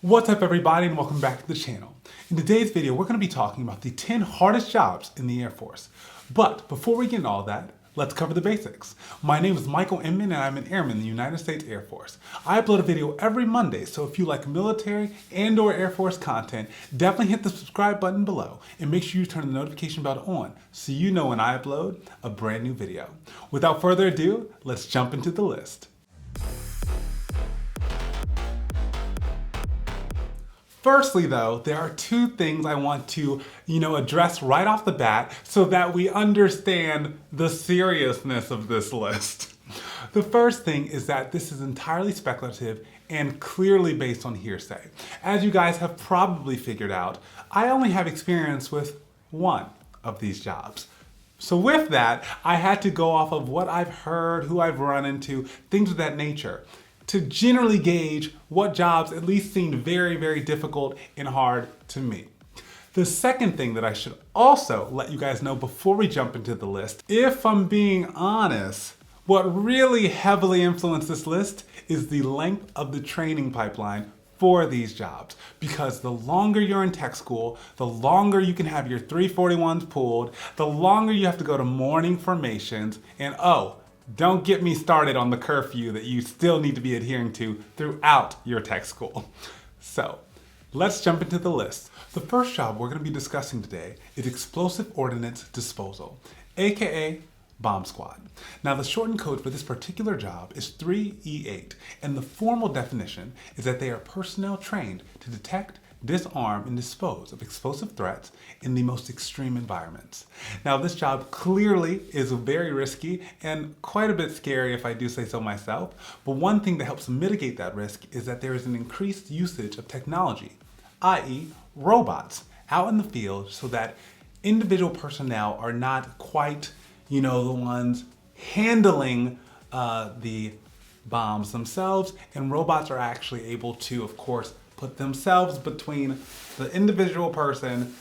What's up everybody and welcome back to the channel. In today's video, we're going to be talking about the 10 hardest jobs in the Air Force. But before we get into all that, let's cover the basics. My name is Michael Inman and I'm an airman in the United States Air Force. I upload a video every Monday, so if you like military and/or Air Force content, definitely hit the subscribe button below and make sure you turn the notification bell on so you know when I upload a brand new video. Without further ado, let's jump into the list. Firstly though, there are two things I want to, address right off the bat so that we understand the seriousness of this list. The first thing is that this is entirely speculative and clearly based on hearsay. As you guys have probably figured out, I only have experience with one of these jobs. So with that, I had to go off of what I've heard, who I've run into, things of that nature, to generally gauge what jobs at least seemed very, very difficult and hard to me. The second thing that I should also let you guys know before we jump into the list, if I'm being honest, what really heavily influenced this list is the length of the training pipeline for these jobs. Because the longer you're in tech school, the longer you can have your 341s pulled, the longer you have to go to morning formations, and don't get me started on the curfew that you still need to be adhering to throughout your tech school. So, let's jump into the list. The first job we're going to be discussing today is Explosive Ordnance Disposal, aka Bomb Squad. Now the shortened code for this particular job is 3E8, and the formal definition is that they are personnel trained to detect, disarm, and dispose of explosive threats in the most extreme environments. Now this job clearly is very risky and quite a bit scary if I do say so myself, but one thing that helps mitigate that risk is that there is an increased usage of technology, i.e. robots, out in the field so that individual personnel are not quite, the ones handling the bombs themselves, and robots are actually able to, of course, put themselves between the individual person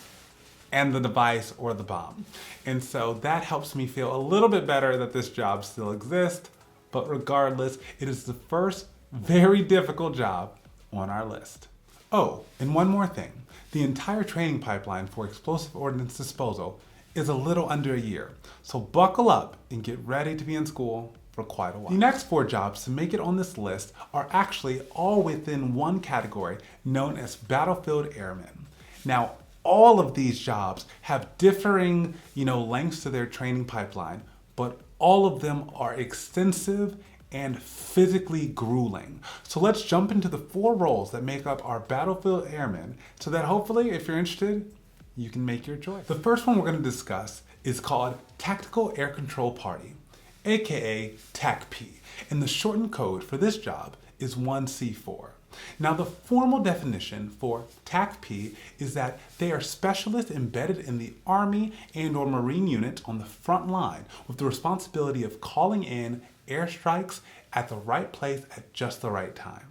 and the device or the bomb. And so that helps me feel a little bit better that this job still exists, but regardless, it is the first very difficult job on our list. Oh, and one more thing. The entire training pipeline for explosive ordnance disposal is a little under a year, so buckle up and get ready to be in school for quite a while. The next 4 jobs to make it on this list are actually all within one category known as battlefield airmen. Now, all of these jobs have differing, lengths to their training pipeline, but all of them are extensive and physically grueling. So let's jump into the 4 roles that make up our battlefield airmen so that hopefully, if you're interested, you can make your choice. The first one we're going to discuss is called Tactical Air Control Party, aka TACP, and the shortened code for this job is 1C4. Now the formal definition for TACP is that they are specialists embedded in the Army and/or Marine units on the front line with the responsibility of calling in airstrikes at the right place at just the right time.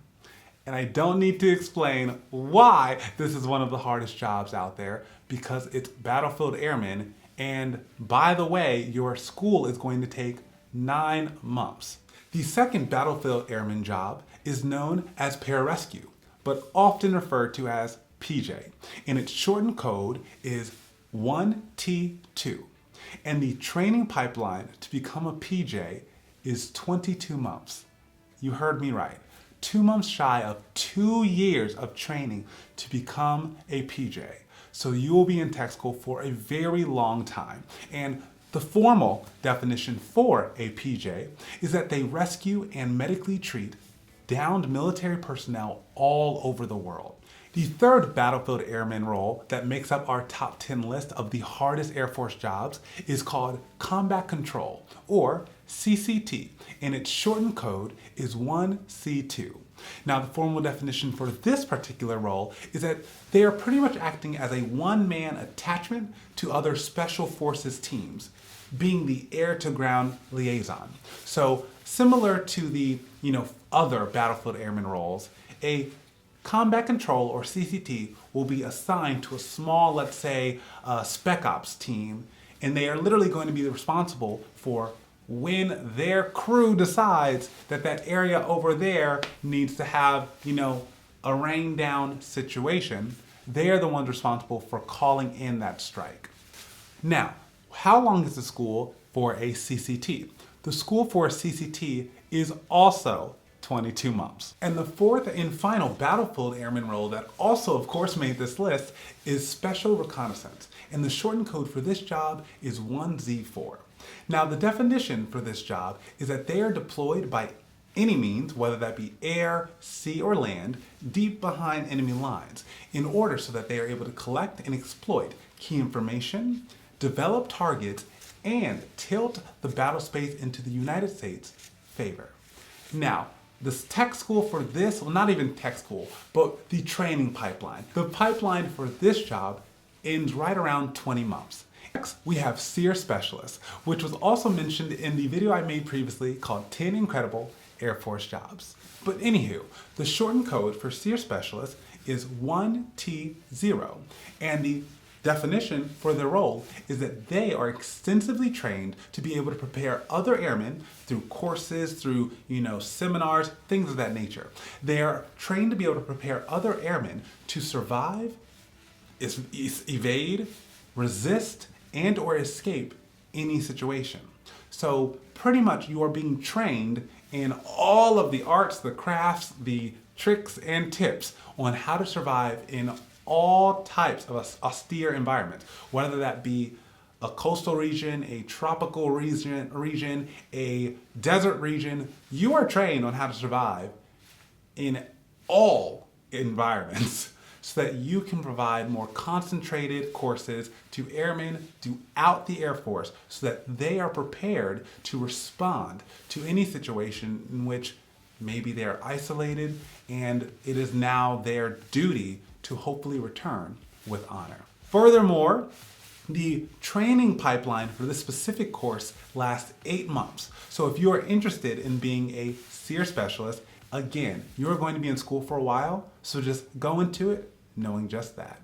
And I don't need to explain why this is one of the hardest jobs out there, because it's battlefield airmen, and by the way, your school is going to take 9 months. The second battlefield airman job is known as Pararescue, but often referred to as PJ, and its shortened code is 1T2. And the training pipeline to become a PJ is 22 months. You heard me right. 2 months shy of 2 years of training to become a PJ. So you will be in tech school for a very long time. And the formal definition for a PJ is that they rescue and medically treat downed military personnel all over the world. The third battlefield airman role that makes up our top 10 list of the hardest Air Force jobs is called Combat Control, or CCT, and its shortened code is 1C2. Now the formal definition for this particular role is that they are pretty much acting as a one-man attachment to other special forces teams, being the air-to-ground liaison. So similar to the other battlefield airman roles, a Combat Control, or CCT, will be assigned to a small, let's say, spec ops team, and they are literally going to be responsible for when their crew decides that that area over there needs to have, a rain down situation, they are the ones responsible for calling in that strike. Now, how long is the school for a CCT? The school for a CCT is also 22 months. And the fourth and final battlefield airman role that also, of course, made this list is Special Reconnaissance. And the shortened code for this job is 1Z4. Now, the definition for this job is that they are deployed by any means, whether that be air, sea, or land, deep behind enemy lines, in order so that they are able to collect and exploit key information, develop targets, and tilt the battle space into the United States' favor. Now, the tech school for this, well, not even tech school, but the training pipeline. The pipeline for this job ends right around 20 months. Next, we have Seer Specialists, which was also mentioned in the video I made previously called 10 Incredible Air Force Jobs. But anywho, the shortened code for Seer Specialists is 1T0, and the definition for their role is that they are extensively trained to be able to prepare other airmen through courses, through seminars, things of that nature. They are trained to be able to prepare other airmen to survive, evade, resist, and or escape any situation. So pretty much you are being trained in all of the arts, the crafts, the tricks and tips on how to survive in all types of austere environments, whether that be a coastal region, a tropical region, a desert region. You are trained on how to survive in all environments so that you can provide more concentrated courses to airmen throughout the Air Force so that they are prepared to respond to any situation in which maybe they are isolated and it is now their duty to hopefully return with honor. Furthermore, the training pipeline for this specific course lasts 8 months. So if you are interested in being a Seer Specialist, again, you're going to be in school for a while, so just go into it knowing just that.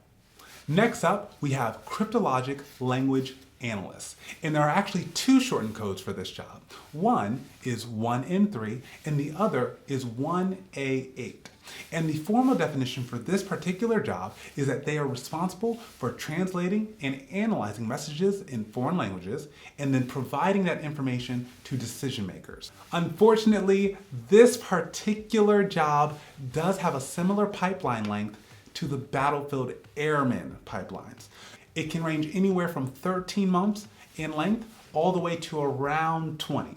Next up, we have Cryptologic Language Analysts. And there are actually 2 shortened codes for this job. One is 1N3 and the other is 1A8. And the formal definition for this particular job is that they are responsible for translating and analyzing messages in foreign languages and then providing that information to decision makers. Unfortunately, this particular job does have a similar pipeline length to the battlefield airmen pipelines. It can range anywhere from 13 months in length all the way to around 20.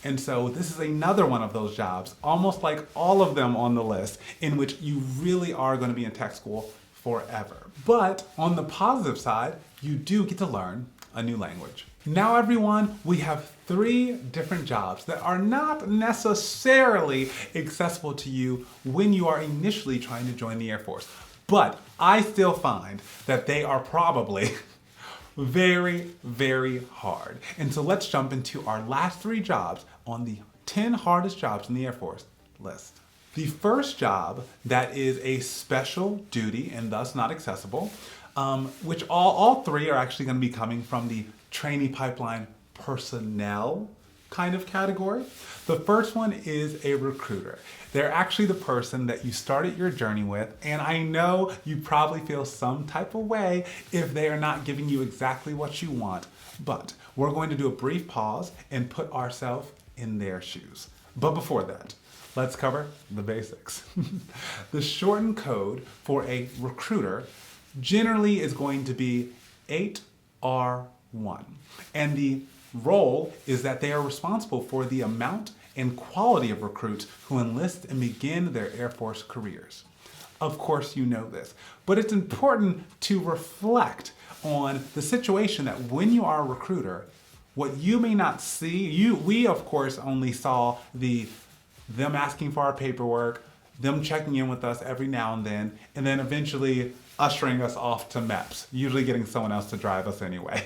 And so this is another one of those jobs, almost like all of them on the list, in which you really are going to be in tech school forever. But on the positive side, you do get to learn a new language. Now everyone, we have 3 different jobs that are not necessarily accessible to you when you are initially trying to join the Air Force. But I still find that they are probably very, very hard. And so let's jump into our last 3 jobs on the 10 hardest jobs in the Air Force list. The first job that is a special duty and thus not accessible, which all 3 are actually going to be coming from the trainee pipeline personnel kind of category. The first one is a recruiter. They're actually the person that you started your journey with, and I know you probably feel some type of way if they are not giving you exactly what you want, but we're going to do a brief pause and put ourselves in their shoes. But before that, let's cover the basics. The shortened code for a recruiter generally is going to be 8R1, and the role is that they are responsible for the amount and quality of recruits who enlist and begin their Air Force careers. Of course you know this, but it's important to reflect on the situation that when you are a recruiter, what you may not see, we of course only saw them asking for our paperwork, them checking in with us every now and then eventually ushering us off to MEPS, usually getting someone else to drive us anyway.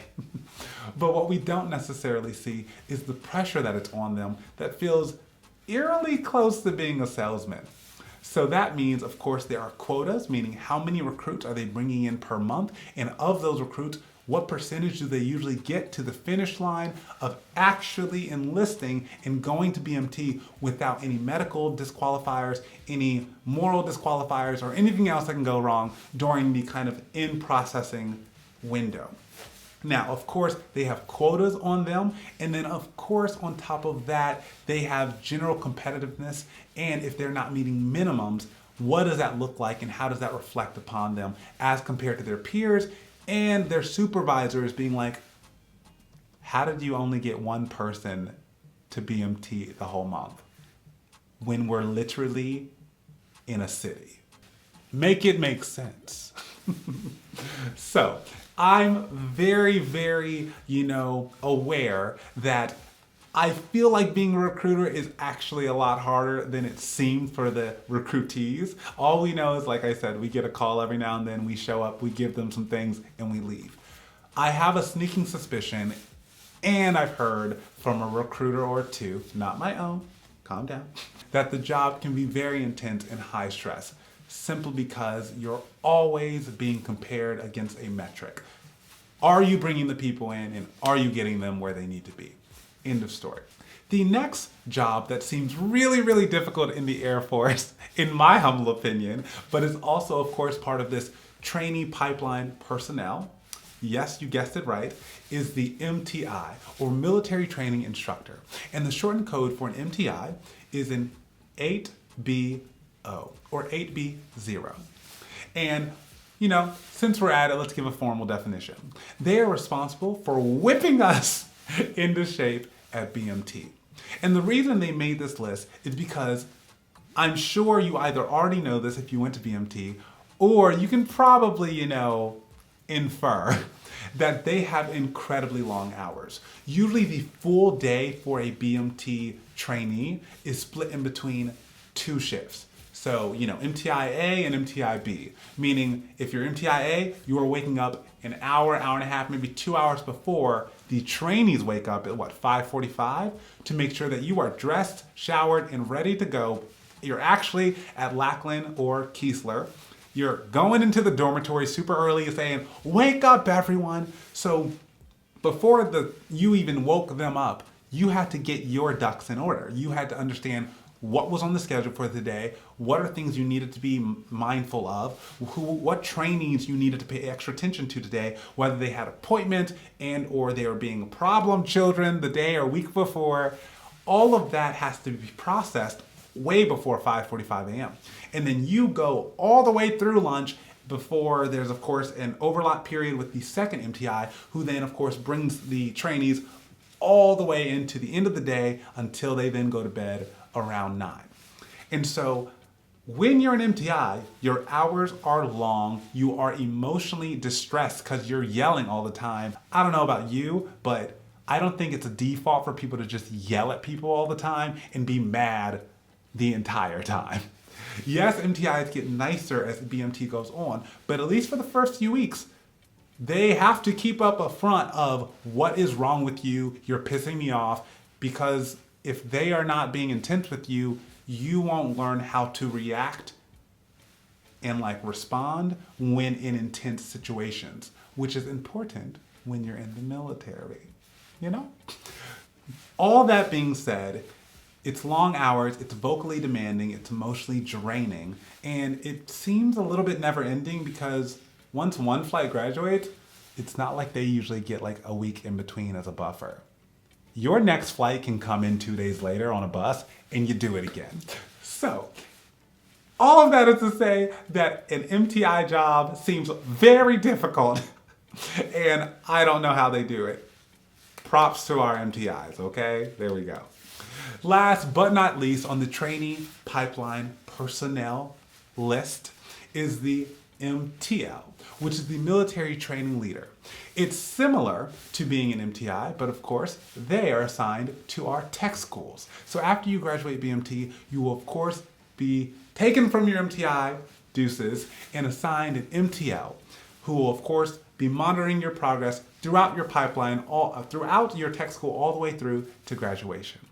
But what we don't necessarily see is the pressure that it's on them that feels eerily close to being a salesman. So that means, of course, there are quotas, meaning how many recruits are they bringing in per month, and of those recruits, What percentage do they usually get to the finish line of actually enlisting and going to BMT without any medical disqualifiers, any moral disqualifiers, or anything else that can go wrong during the kind of in-processing window? Now, of course, they have quotas on them, and then of course, on top of that, they have general competitiveness, and if they're not meeting minimums, what does that look like and how does that reflect upon them as compared to their peers and their supervisors being like, how did you only get one person to BMT the whole month when we're literally in a city? Make it make sense. So I'm very, very, aware that I feel like being a recruiter is actually a lot harder than it seemed for the recruitees. All we know is, like I said, we get a call every now and then, we show up, we give them some things, and we leave. I have a sneaking suspicion, and I've heard from a recruiter or two, not my own, calm down, that the job can be very intense and high stress, simply because you're always being compared against a metric. Are you bringing the people in, and are you getting them where they need to be? End of story. The next job that seems really, really difficult in the Air Force, in my humble opinion, but is also, of course, part of this trainee pipeline personnel, yes, you guessed it right, is the MTI, or Military Training Instructor. And the shortened code for an MTI is an 8B0, or 8B0. And since we're at it, let's give a formal definition. They are responsible for whipping us into shape at BMT. And the reason they made this list is because I'm sure you either already know this if you went to BMT, or you can probably, infer that they have incredibly long hours. Usually the full day for a BMT trainee is split in between 2 shifts. So, MTIA and MTIB, meaning if you're MTIA, you are waking up an hour, hour and a half, maybe 2 hours before the trainees wake up at 5:45 to make sure that you are dressed, showered, and ready to go. You're actually at Lackland or Keesler. You're going into the dormitory super early saying, wake up everyone. So before you even woke them up, you had to get your ducks in order. You had to understand what was on the schedule for the day, what are things you needed to be mindful of, what trainings you needed to pay extra attention to today, whether they had appointment and or they were being problem children the day or week before. All of that has to be processed way before 5:45 a.m. And then you go all the way through lunch before there's, of course, an overlap period with the second MTI, who then, of course, brings the trainees all the way into the end of the day until they then go to bed around 9. And so when you're an MTI, your hours are long, you are emotionally distressed because you're yelling all the time. I don't know about you, but I don't think it's a default for people to just yell at people all the time and be mad the entire time. Yes, MTIs get nicer as the BMT goes on, but at least for the first few weeks, they have to keep up a front of what is wrong with you, you're pissing me off, because if they are not being intense with you, you won't learn how to react and respond when in intense situations, which is important when you're in the military, All that being said, it's long hours, it's vocally demanding, it's emotionally draining, and it seems a little bit never ending because once one flight graduates, it's not like they usually get a week in between as a buffer. Your next flight can come in 2 days later on a bus and you do it again. So, all of that is to say that an MTI job seems very difficult and I don't know how they do it. Props to our MTIs, okay? There we go. Last but not least on the trainee pipeline personnel list is the MTL, which is the military training leader. It's similar to being an MTI, but of course, they are assigned to our tech schools. So after you graduate BMT, you will of course be taken from your MTI, deuces, and assigned an MTL, who will of course be monitoring your progress throughout your pipeline, throughout your tech school, all the way through to graduation.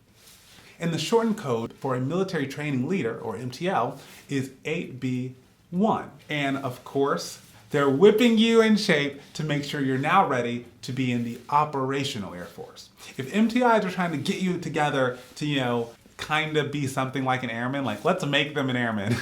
And the shortened code for a military training leader, or MTL, is 8B1. And of course, They're whipping you in shape to make sure you're now ready to be in the operational Air Force. If MTIs are trying to get you together to, kind of be something like an airman, like let's make them an airman.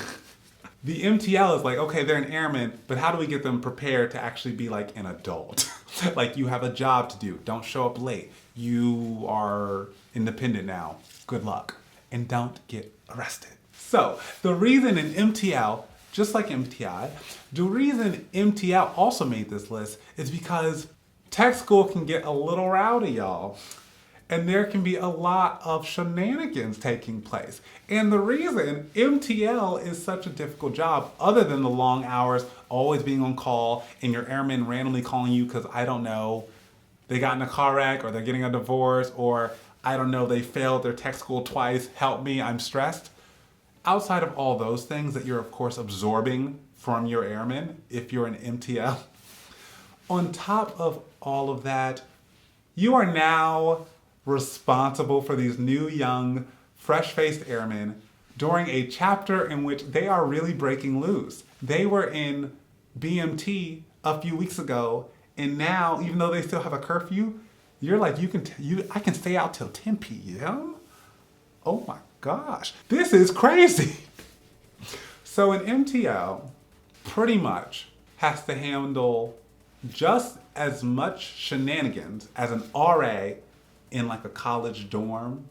The MTL is like, okay, they're an airman, but how do we get them prepared to actually be like an adult? Like you have a job to do. Don't show up late. You are independent now. Good luck. And don't get arrested. So the reason in MTL, just like MTI, the reason MTL also made this list is because tech school can get a little rowdy, y'all. And there can be a lot of shenanigans taking place. And the reason MTL is such a difficult job, other than the long hours, always being on call, and your airmen randomly calling you because, I don't know, they got in a car wreck, or they're getting a divorce, or, I don't know, they failed their tech school twice, help me, I'm stressed. Outside of all those things that you're, of course, absorbing from your airmen, if you're an MTL, on top of all of that, you are now responsible for these new, young, fresh-faced airmen during a chapter in which they are really breaking loose. They were in BMT a few weeks ago, and now, even though they still have a curfew, you're like, I can stay out till 10 p.m.? Oh my gosh, this is crazy. So an MTL pretty much has to handle just as much shenanigans as an RA in like a college dorm,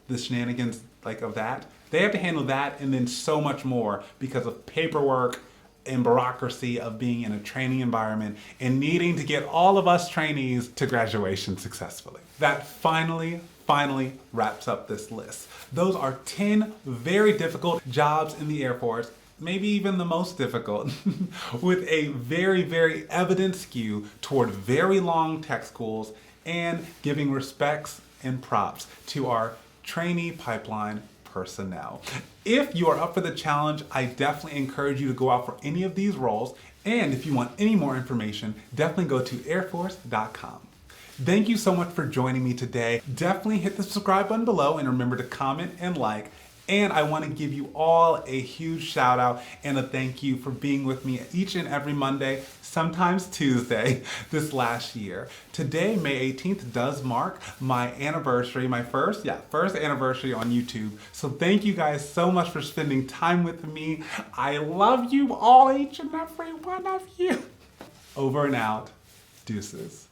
the shenanigans like of that. They have to handle that and then so much more because of paperwork and bureaucracy of being in a training environment and needing to get all of us trainees to graduation successfully. That finally wraps up this list. Those are 10 very difficult jobs in the Air Force, maybe even the most difficult, with a very evident skew toward very long tech schools and giving respects and props to our trainee pipeline personnel. If you are up for the challenge, I definitely encourage you to go out for any of these roles. And if you want any more information, definitely go to airforce.com. Thank you so much for joining me today. Definitely hit the subscribe button below and remember to comment and like. And I want to give you all a huge shout out and a thank you for being with me each and every Monday, sometimes Tuesday, this last year. Today, May 18th, does mark my anniversary, my first anniversary on YouTube. So thank you guys so much for spending time with me. I love you all, each and every one of you. Over and out. Deuces.